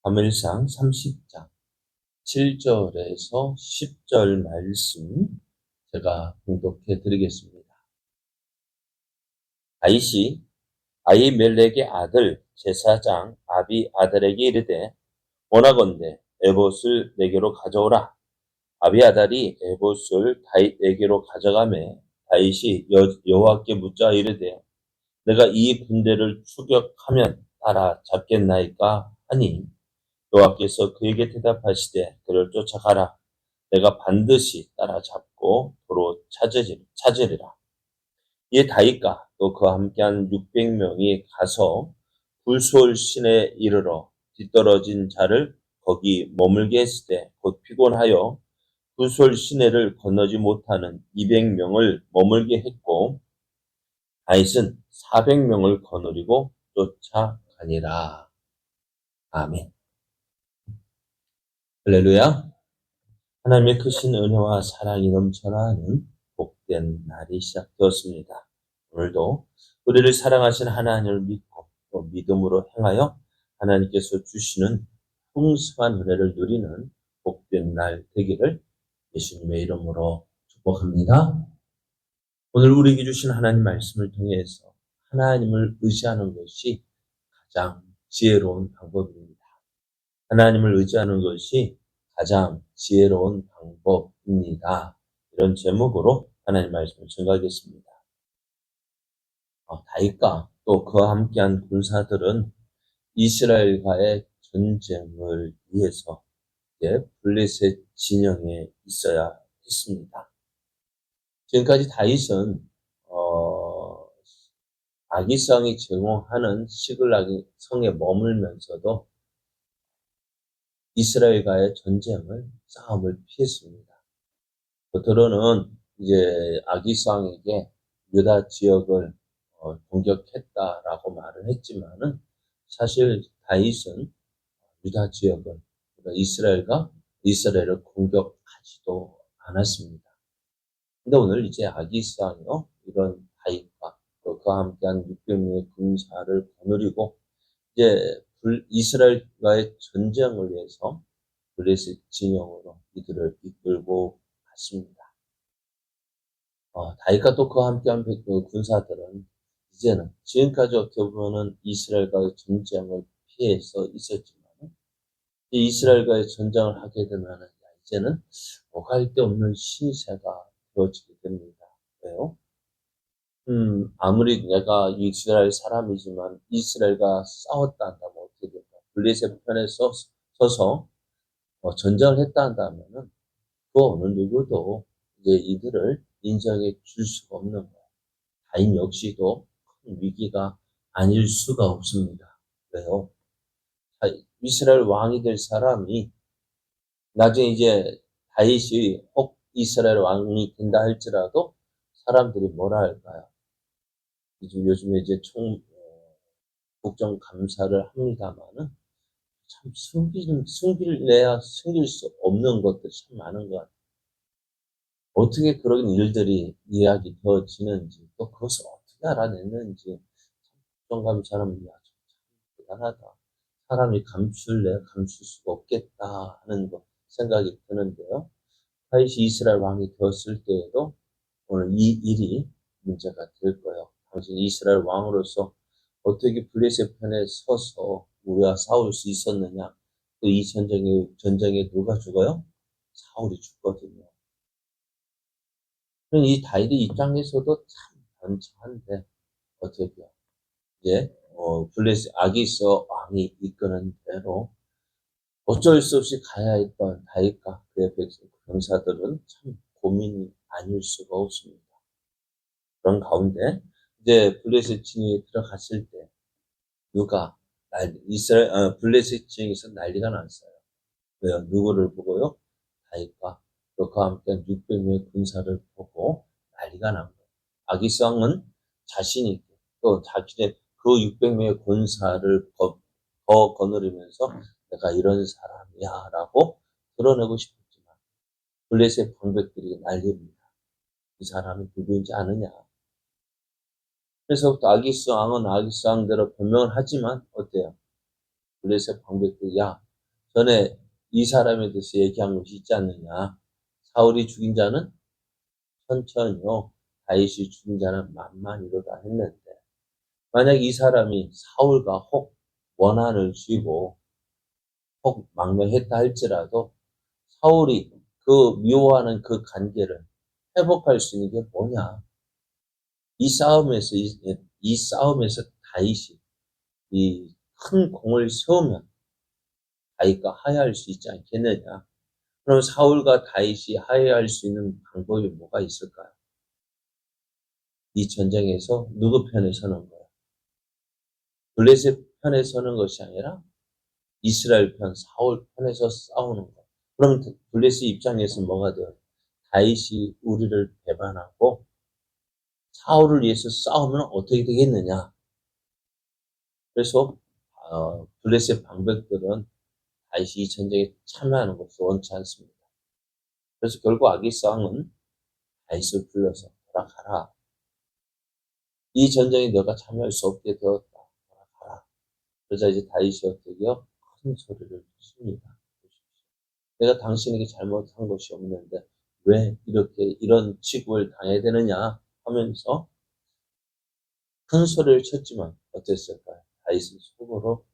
사무엘상 30장 7절에서 10절 말씀 제가 봉독해 드리겠습니다. 다윗이 아히멜렉의 아들 제사장 아비아달에게 이르되 원하건대 에봇을 내게로 가져오라. 아비아달이 에봇을 다윗에게로 가져가매 다윗이 여호와께 묻자 이르되 내가 이 군대를 추격하면 따라잡겠나이까 하니 여호와께서 그에게 대답하시되 그를 쫓아가라. 내가 반드시 따라잡고 도로 찾으리라. 이에 다윗과 또 그와 함께한 600명이 가서 불수올 시내에 이르러 뒤떨어진 자를 거기 머물게 했을 때 곧 피곤하여 불수올 시내를 건너지 못하는 200명을 머물게 했고 다윗은 400명을 거느리고 쫓아가니라. 아멘. 할렐루야. 하나님의 크신 은혜와 사랑이 넘쳐나는 복된 날이 시작되었습니다. 오늘도 우리를 사랑하신 하나님을 믿고 또 믿음으로 행하여 하나님께서 주시는 풍성한 은혜를 누리는 복된 날 되기를 예수님의 이름으로 축복합니다. 오늘 우리에게 주신 하나님 말씀을 통해서 하나님을 의지하는 것이 가장 지혜로운 방법입니다. 하나님을 의지하는 것이 가장 지혜로운 방법입니다. 이런 제목으로 하나님 말씀을 전가하겠습니다. 다윗과 또 그와 함께한 군사들은 이스라엘과의 전쟁을 위해서 블레셋 진영에 있어야 했습니다. 지금까지 다윗은 아기성이 제공하는 시글락 성에 머물면서도 이스라엘과의 싸움을 피했습니다. 겉으로는 이제 아기스왕에게 유다 지역을 공격했다라고 말을 했지만은 사실 다윗은 유다 지역을 그러니까 이스라엘을 공격하지도 않았습니다. 근데 오늘 이제 아기스왕이요 이런 다윗과 또 그와 함께한 600명의 군사를 거느리고 이제 이스라엘과의 전쟁을 위해서 블레셋 진영으로 이들을 이끌고 갔습니다. 다윗과 또 그와 함께한 군사들은 이제는 지금까지 어떻게 보면은 이스라엘과의 전쟁을 피해서 있었지만 이스라엘과의 전쟁을 하게 되면은 이제는 오갈 데 없는 신세가 되어지게 됩니다. 왜요? 아무리 내가 이스라엘 사람이지만 이스라엘과 싸웠다 한다면 어떻게 될까? 블레셋 편에 서서 전쟁을 했다 한다면은 그 어느 누구도 이제 이들을 인정해 줄 수가 없는 거예요. 다윗 역시도 큰 위기가 아닐 수가 없습니다. 왜요? 이스라엘 왕이 될 사람이 나중에 이제 다윗이 혹 이스라엘 왕이 된다 할지라도 사람들이 뭐라 할까요? 요즘에 이제 국정감사를 합니다만은 참 숨길 수 없는 것들이 참 많은 것 같아요. 어떻게 그런 일들이 이야기 되어지는지 또 그것을 어떻게 알아냈는지 국정감사는 참 대단하다. 사람이 감출 수가 없겠다 하는 생각이 드는데요. 다윗이 이스라엘 왕이 되었을 때에도 오늘 이 일이 문제가 될 거예요. 당신 이스라엘 왕으로서 어떻게 블레셋 편에 서서 우리와 싸울 수 있었느냐? 또 이 전쟁에 누가 죽어요? 사울이 죽거든요. 이 다윗의 입장에서도 참 번창한데 어떻게 해요? 이제 블레셋 아기스 왕이 이끄는 대로 어쩔 수 없이 가야 했던 다윗과 그의 병사들은 참 고민이 아닐 수가 없습니다. 그런 가운데 이제 블레셋 진영에 들어갔을 때 블레셋 진영에서 난리가 났어요. 왜요? 누구를 보고요? 다윗과 또 그와 함께 600명의 군사를 보고 난리가 난 거예요. 아기스 왕은 자신 있게 또 자신의 그 600명의 군사를 더 거느리면서 내가 이런 사람이야 라고 드러내고 싶었지만 블레셋 방백들이 난리입니다. 이 사람이 누구인지 아느냐? 그래서부터 아기스 왕은 아기스 왕대로 변명을 하지만 어때요? 블레셋 방백들이 야 전에 이 사람에 대해서 얘기한 것이 있지 않느냐. 사울이 죽인 자는 천천히요, 다윗이 죽인 자는 만만이로다 했는데, 만약 이 사람이 사울과 혹 원한을 쥐고 혹 망명했다 할지라도 사울이 그 미워하는 그 관계를 회복할 수 있는 게 뭐냐. 이 싸움에서 다윗이 이 큰 공을 세우면 다윗과 화해할 수 있지 않겠느냐. 그럼 사울과 다윗이 화해할 수 있는 방법이 뭐가 있을까요? 이 전쟁에서 누구 편에 서는 거예요? 블레셋 편에 서는 것이 아니라 이스라엘 편, 사울 편에서 싸우는 거. 그럼 블레셋 입장에서 뭐가 돼요? 다윗이 우리를 배반하고 사울을 위해서 싸우면 어떻게 되겠느냐? 그래서 블레셋 방백들은 다윗이 이 전쟁에 참여하는 것을 원치 않습니다. 그래서 결국 아기스왕은 다윗을 불러서 돌아가라. 이 전쟁에 너가 참여할 수 없게 되었다. 돌아가라. 그러자 이제 다윗이 어떻게요? 큰 소리를 칩니다. 내가 당신에게 잘못한 것이 없는데 왜 이렇게 이런 취급을 당해야 되느냐 하면서 큰 소리를 쳤지만 어땠을까요? 다윗은 속으로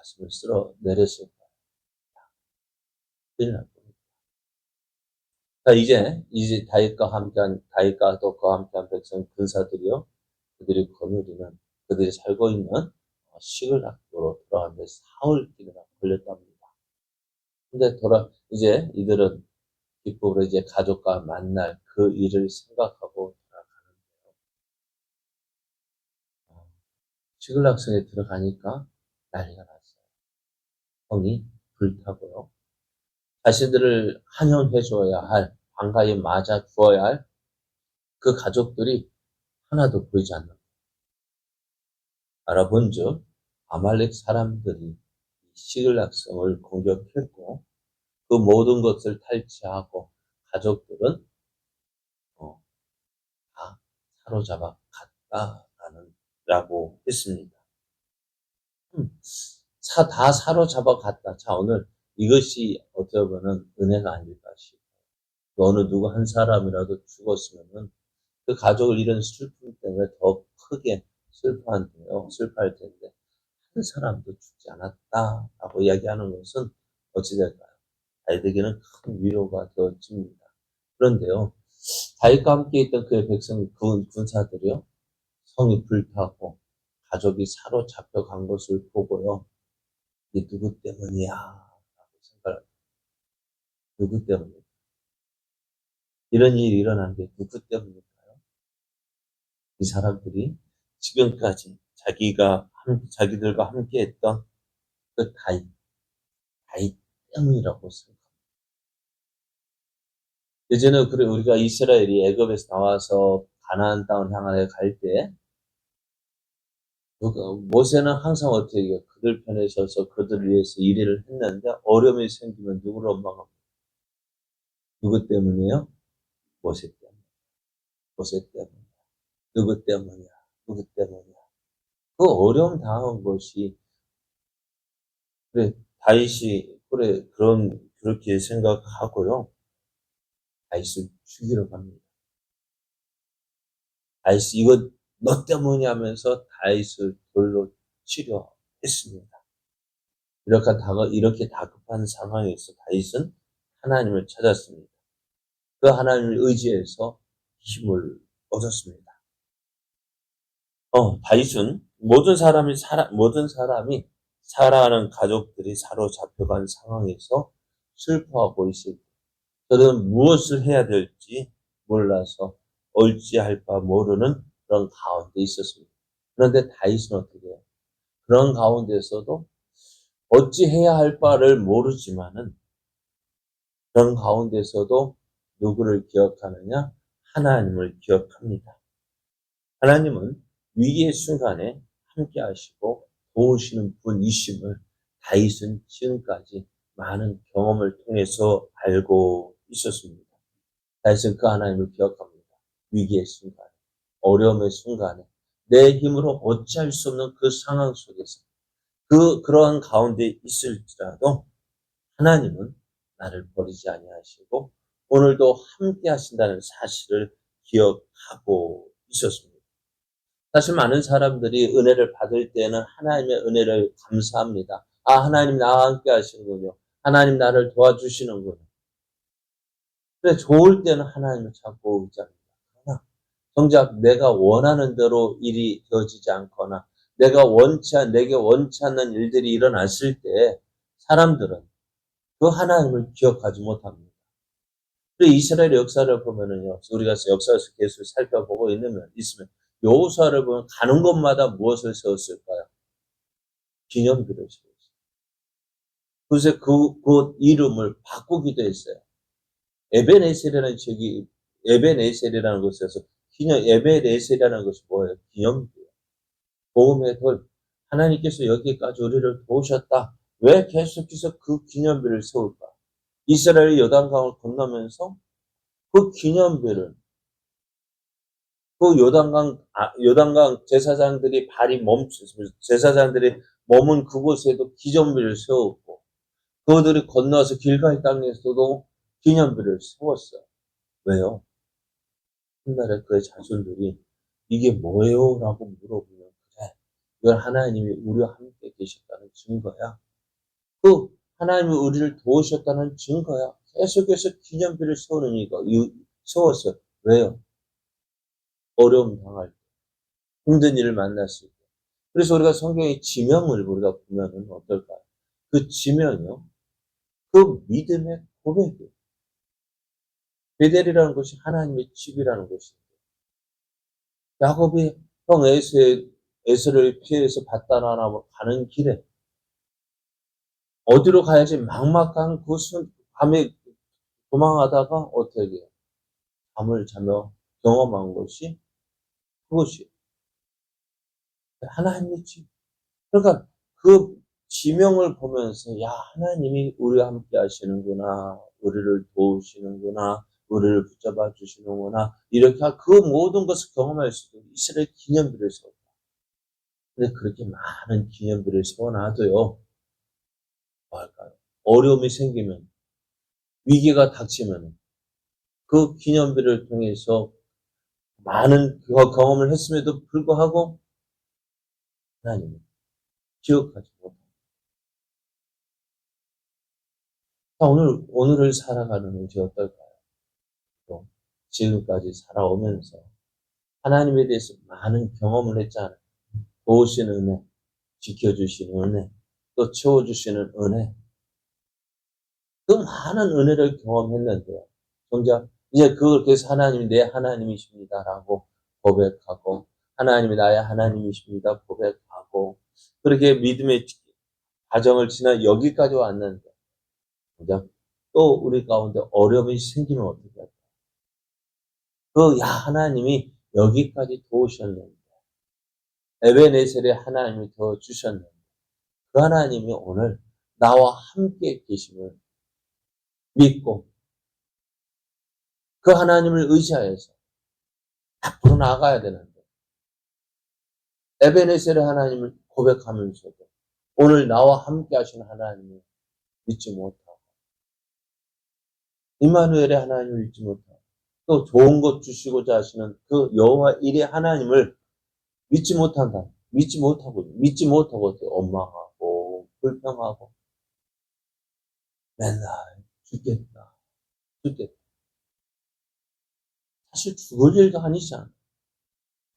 가슴을 쓸어 내렸을 거예요. 큰일 날 겁니다. 자, 이제 다윗과 또 그와 함께한 백성 군사들이요, 그들이 거느리는 그들이 살고 있는 시글락으로 돌아가는데 사흘길이나 걸렸답니다. 근데 이제 이들은 기쁨으로 이제 가족과 만날 그 일을 생각하고 돌아가는데요. 시글락성에 들어가니까 난리가 났어요. 성이 불타고요. 자신들을 환영해 줘야 할, 반가이 맞아 주어야 할 그 가족들이 하나도 보이지 않는 거예요. 알아본즉 아말렉 사람들이 시글락성을 공격했고 그 모든 것을 탈취하고 가족들은 어, 다 사로잡아 갔다라고 했습니다. 다 사로잡아 갔다. 자, 오늘 이것이 어떻게 보면 은혜가 아닐까 싶어요. 어느 누구 한 사람이라도 죽었으면은 그 가족을 잃은 슬픔 때문에 더 크게 슬퍼할 텐데, 한 사람도 죽지 않았다라고 이야기하는 것은 어찌될까요? 다윗에게는 큰 위로가 되어집니다. 그런데요, 다윗과 함께 있던 그의 군사들이요, 성이 불타고 가족이 사로잡혀 간 것을 보고요, 이게 누구 때문이야? 라고 생각을, 누구 때문일까? 이런 일이 일어난 게 누구 때문일까요? 이 사람들이 지금까지 자기들과 함께 했던 그 다윗 때문이라고 생각합니다. 예전에 그래 우리가 이스라엘이 애굽에서 나와서 가나안 땅을 향하여 갈 때 모세는 항상 어떻게 해요? 그들 편에 서서 그들을 위해서 일을 했는데 어려움이 생기면 누구를 원망합니까? 누구 때문이에요? 모세 때문에. 모세 때문에. 누구 때문이야? 누구 때문이야? 그 어려움 당한 것이 그래 다윗이 그렇게 생각하고요. 다윗을 죽이러 갑니다. 다윗이 이거 너 때문이야 하면서 다윗을 돌로 치려 했습니다. 이렇게 다급한 상황에서 다윗은 하나님을 찾았습니다. 그 하나님을 의지해서 힘을 얻었습니다. 다윗은 모든 사람이 사랑하는 가족들이 사로잡혀간 상황에서 슬퍼하고 있을 때, 저는 무엇을 해야 될지 몰라서 어찌할 바 모르는 그런 가운데 있었습니다. 그런데 다윗은 어떻게 해요? 그런 가운데서도 어찌해야 할 바를 모르지만은 그런 가운데서도 누구를 기억하느냐? 하나님을 기억합니다. 하나님은 위기의 순간에 함께 하시고 도우시는 분이심을 다윗은 지금까지 많은 경험을 통해서 알고 있었습니다. 다윗은 그 하나님을 기억합니다. 위기의 순간에, 어려움의 순간에, 내 힘으로 어찌할 수 없는 그 상황 속에서 그러한 가운데 있을지라도 하나님은 나를 버리지 아니하시고 오늘도 함께 하신다는 사실을 기억하고 있었습니다. 사실 많은 사람들이 은혜를 받을 때는 하나님의 은혜를 감사합니다. 하나님 나와 함께 하시는군요. 하나님 나를 도와주시는군요. 근데 좋을 때는 하나님을 찾고 의지합니다. 그러나 정작 내가 원하는 대로 일이 되어지지 않거나 내게 원치 않는 일들이 일어났을 때 사람들은 그 하나님을 기억하지 못합니다. 그리고 이스라엘의 역사를 보면은요, 우리가 역사에서 계속 살펴보고 있으면 여호수아를 보면 가는 곳마다 무엇을 세웠을까요? 기념비를 세웠어요. 그래서 그 이름을 바꾸기도 했어요. 에벤에셀이라는 곳에서 에벤에셀이라는 것이 뭐예요? 기념비예요. 보험의 돌. 하나님께서 여기까지 우리를 도우셨다. 왜 계속해서 그 기념비를 세울까? 이스라엘이 요단강을 건너면서 그 기념비를 그 요단강 제사장들이 머문 그곳에도 기념비를 세웠고, 그들이 건너서 길갈 땅에서도 기념비를 세웠어요. 왜요? 훗날에 그의 자손들이 이게 뭐예요? 라고 물어보면, 그래, 이건 하나님이 우리와 함께 계셨다는 증거야. 그 하나님이 우리를 도우셨다는 증거야. 계속해서 기념비를 세웠어요. 왜요? 어려움 당할 때, 힘든 일을 만났을 때. 그래서 우리가 성경의 지명을 우리가 보면은 어떨까요? 그 지명이요. 그 믿음의 고백이에요. 베델이라는 것이 하나님의 집이라는 것이에요. 야곱이 형 에서를 피해서 바다나라 가는 길에 어디로 가야지 막막한 밤에 도망하다가 어떻게 해요? 잠을 자며 경험한 것이 그것이 하나님의 집. 그러니까 그 지명을 보면서 야 하나님이 우리와 함께 하시는구나. 우리를 도우시는구나. 우리를 붙잡아 주시는구나. 이렇게 그 모든 것을 경험할 수 있는 이스라엘 기념비를 세웠다. 근데 그렇게 많은 기념비를 세워놔도요. 뭐 할까요? 어려움이 생기면 위기가 닥치면 그 기념비를 통해서 많은 경험을 했음에도 불구하고 하나님은 기억하지 못합니다. 오늘을 살아가는 우리 어떨까요? 또 지금까지 살아오면서 하나님에 대해서 많은 경험을 했잖아요. 도우시는 은혜, 지켜주시는 은혜, 또 채워주시는 은혜. 그 많은 은혜를 경험했는데요. 정작 이제 그걸 계속 하나님이 내 하나님이십니다라고 고백하고 하나님이 나의 하나님이십니다 고백하고 그렇게 믿음의 과정을 지나 여기까지 왔는데 정작 또 우리 가운데 어려움이 생기면 어떻게 할까? 하나님이 여기까지 도우셨는데 에베네셀의 하나님이 도와주셨는데 그 하나님이 오늘 나와 함께 계심을 믿고 그 하나님을 의지하여서 앞으로 나아가야 되는데 에베네셀의 하나님을 고백하면서도 오늘 나와 함께 하시는 하나님을 믿지 못하고 임마누엘의 하나님을 믿지 못하고 또 좋은 것 주시고자 하시는 그 여호와 일의 하나님을 믿지 못하고 원망하고 불평하고 맨날 죽겠다. 사실 죽을 일도 아니잖아.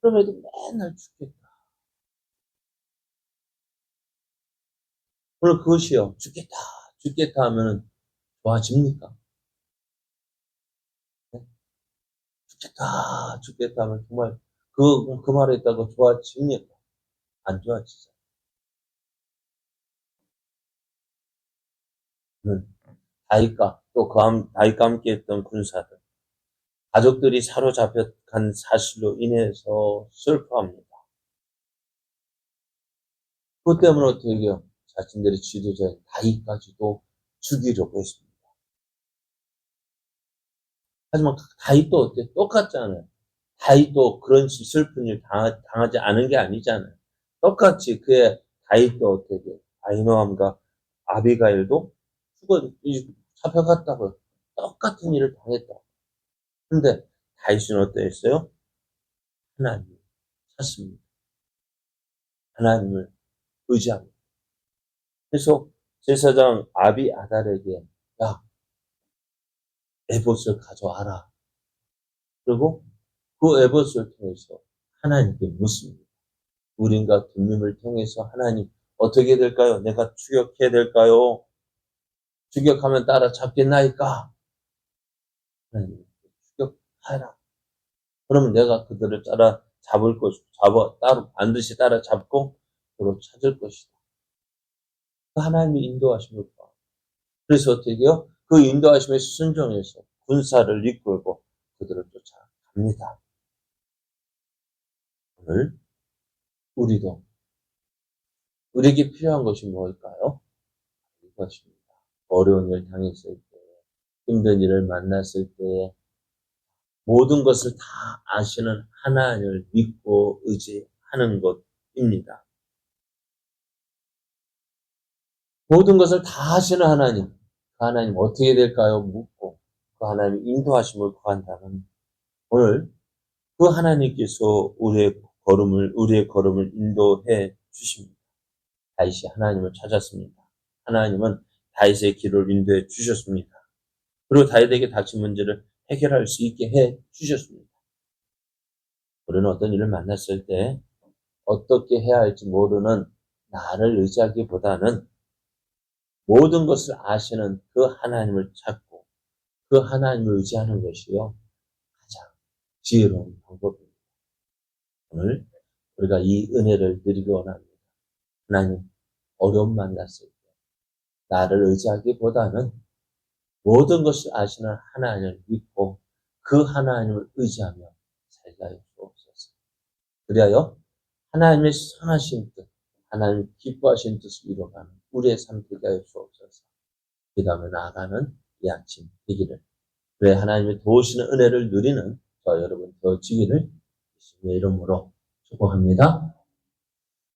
그럼에도 맨날 죽겠다. 오늘 그것이요. 죽겠다 하면 좋아집니까? 네? 죽겠다 하면 정말 그 말에 있다고 좋아집니까? 안 좋아지죠. 다윗과 또 다윗과 함께 했던 군사들, 가족들이 사로잡혀간 사실로 인해서 슬퍼합니다. 그것 때문에 어떻게 해요? 자신들의 지도자인 다윗까지도 죽이려고 했습니다. 하지만 다윗도 어때? 똑같잖아요. 다윗도 그런 슬픈 일 당하지 않은 게 아니잖아요. 똑같이 다윗도 어떻게 아히노암과 아비가일도 잡혀갔다고 똑같은 일을 당했다. 근데 다윗은 어떠했어요? 하나님을 찾습니다. 하나님을 의지합니다. 그래서 제사장 아비아달에게 야, 에봇을 가져와라. 그리고 그 에봇을 통해서 하나님께 묻습니다. 우린과 둠밈을 통해서 하나님 어떻게 될까요? 내가 추격해야 될까요? 추격하면 따라잡겠나이까? 하나님 추격하라. 그러면 내가 그들을 따라잡을 것이고 따로 반드시 따라잡고 그로 찾을 것이다. 그 하나님의 인도하심을 봐. 그래서 어떻게 해요? 그 인도하심에 순종해서 군사를 이끌고 그들을 쫓아갑니다. 오늘 우리에게 필요한 것이 뭘까요? 이것입니다. 어려운 일을 당했을 때, 힘든 일을 만났을 때 모든 것을 다 아시는 하나님을 믿고 의지하는 것입니다. 모든 것을 다 아시는 하나님, 그 하나님 어떻게 될까요? 묻고 그 하나님 인도하심을 구한다면 오늘 그 하나님께서 우리의 걸음을 인도해 주십니다. 다윗이 하나님을 찾았습니다. 하나님은 다윗의 길을 인도해 주셨습니다. 그리고 다윗에게 닥친 문제를 해결할 수 있게 해 주셨습니다. 우리는 어떤 일을 만났을 때 어떻게 해야 할지 모르는 나를 의지하기보다는 모든 것을 아시는 그 하나님을 찾고 그 하나님을 의지하는 것이요 가장 지혜로운 방법입니다. 오늘 우리가 이 은혜를 누리기 원합니다. 하나님 어려움 만났을 때 나를 의지하기보다는 모든 것을 아시는 하나님을 믿고 그 하나님을 의지하며 살게 하여 주옵소서. 그리하여 하나님의 선하신 뜻, 하나님 기뻐하신 뜻을 이뤄가는 우리의 삶 되게 하여 주옵소서. 그 다음에 나아가는 이 아침 되기를, 그래 하나님의 도우시는 은혜를 누리는 저 여러분 되어지기를 예수님의 이름으로 축복합니다.